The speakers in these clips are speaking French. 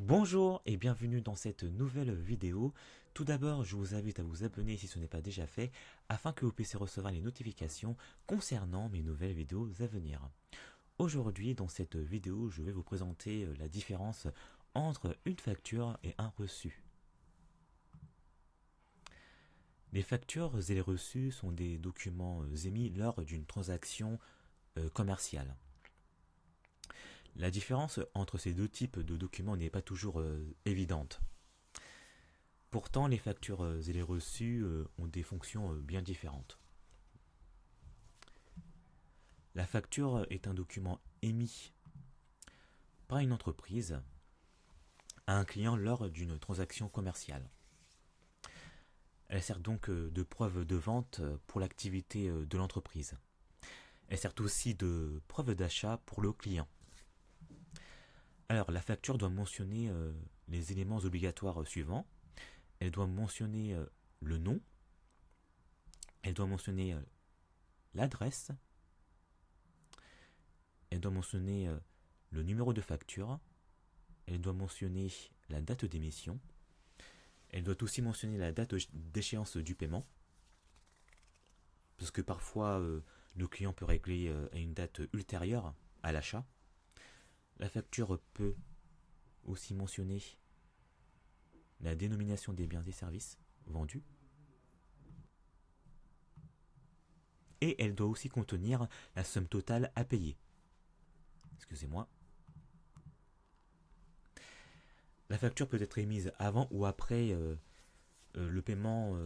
Bonjour et bienvenue dans cette nouvelle vidéo. Tout d'abord, je vous invite à vous abonner si ce n'est pas déjà fait, afin que vous puissiez recevoir les notifications concernant mes nouvelles vidéos à venir. Aujourd'hui, dans cette vidéo, je vais vous présenter la différence entre une facture et un reçu. Les factures et les reçus sont des documents émis lors d'une transaction commerciale. La différence entre ces deux types de documents n'est pas toujours évidente. Pourtant, les factures et les reçus ont des fonctions bien différentes. La facture est un document émis par une entreprise à un client lors d'une transaction commerciale. Elle sert donc de preuve de vente pour l'activité de l'entreprise. Elle sert aussi de preuve d'achat pour le client. Alors, la facture doit mentionner les éléments obligatoires suivants. Elle doit mentionner le nom, elle doit mentionner l'adresse, elle doit mentionner le numéro de facture, elle doit mentionner la date d'émission, elle doit aussi mentionner la date d'échéance du paiement, parce que parfois le client peut régler à une date ultérieure à l'achat. La facture peut aussi mentionner la dénomination des biens et services vendus. Et elle doit aussi contenir la somme totale à payer. Excusez-moi. La facture peut être émise avant ou après le paiement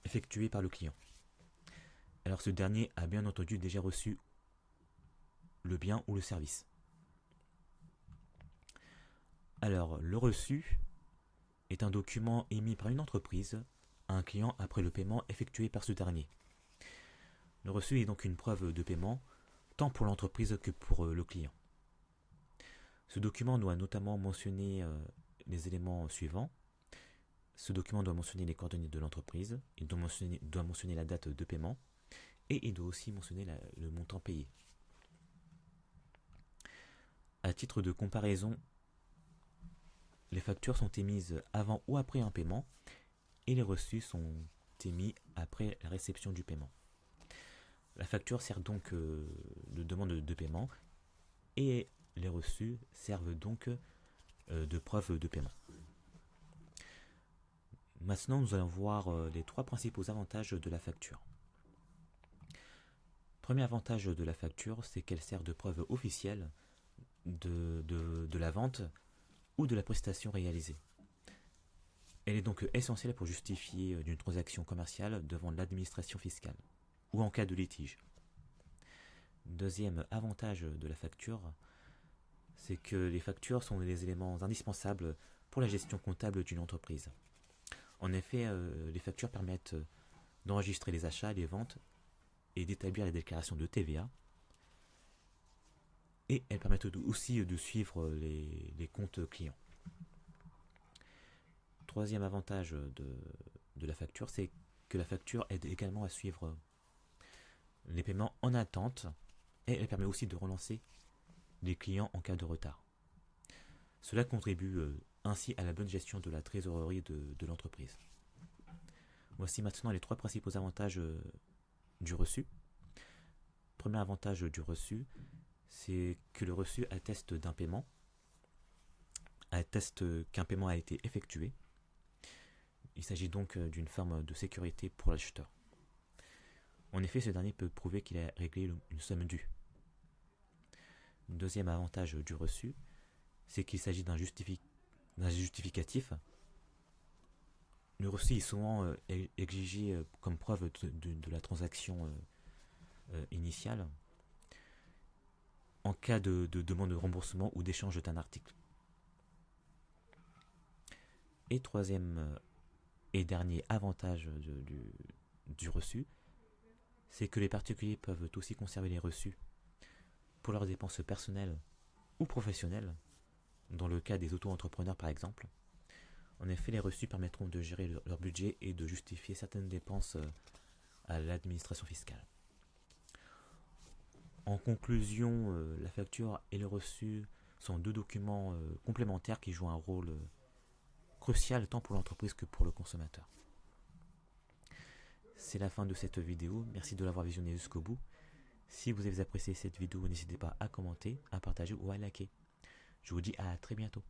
effectué par le client. Alors ce dernier a bien entendu déjà reçu le bien ou le service. Alors le reçu est un document émis par une entreprise à un client après le paiement effectué par ce dernier. Le reçu est donc une preuve de paiement tant pour l'entreprise que pour le client. Ce document doit notamment mentionner les éléments suivants. Ce document doit mentionner les coordonnées de l'entreprise, il doit mentionner la date de paiement et il doit aussi mentionner le montant payé. À titre de comparaison, les factures sont émises avant ou après un paiement et les reçus sont émis après la réception du paiement. La facture sert donc de demande de paiement et les reçus servent donc de preuve de paiement. Maintenant, nous allons voir les trois principaux avantages de la facture. Premier avantage de la facture, c'est qu'elle sert de preuve officielle de la vente ou de la prestation réalisée. Elle est donc essentielle pour justifier d'une transaction commerciale devant l'administration fiscale ou en cas de litige. Deuxième avantage de la facture, c'est que les factures sont les éléments indispensables pour la gestion comptable d'une entreprise. En effet, les factures permettent d'enregistrer les achats, les ventes et d'établir les déclarations de TVA. Et elles permettent aussi de suivre les comptes clients. Troisième avantage de la facture, c'est que la facture aide également à suivre les paiements en attente et elle permet aussi de relancer les clients en cas de retard. Cela contribue ainsi à la bonne gestion de la trésorerie de l'entreprise. Voici maintenant les trois principaux avantages du reçu. Premier avantage du reçu, c'est que le reçu atteste d'un paiement, atteste qu'un paiement a été effectué. Il s'agit donc d'une forme de sécurité pour l'acheteur. En effet, ce dernier peut prouver qu'il a réglé une somme due. Deuxième avantage du reçu, c'est qu'il s'agit d'un justificatif. Le reçu est souvent exigé comme preuve de la transaction initiale en cas de demande de remboursement ou d'échange d'un article. Et troisième et dernier avantage du reçu, c'est que les particuliers peuvent aussi conserver les reçus pour leurs dépenses personnelles ou professionnelles, dans le cas des auto-entrepreneurs par exemple. En effet, les reçus permettront de gérer leur budget et de justifier certaines dépenses à l'administration fiscale. En conclusion, la facture et le reçu sont deux documents complémentaires qui jouent un rôle crucial tant pour l'entreprise que pour le consommateur. C'est la fin de cette vidéo, merci de l'avoir visionnée jusqu'au bout. Si vous avez apprécié cette vidéo, n'hésitez pas à commenter, à partager ou à liker. Je vous dis à très bientôt.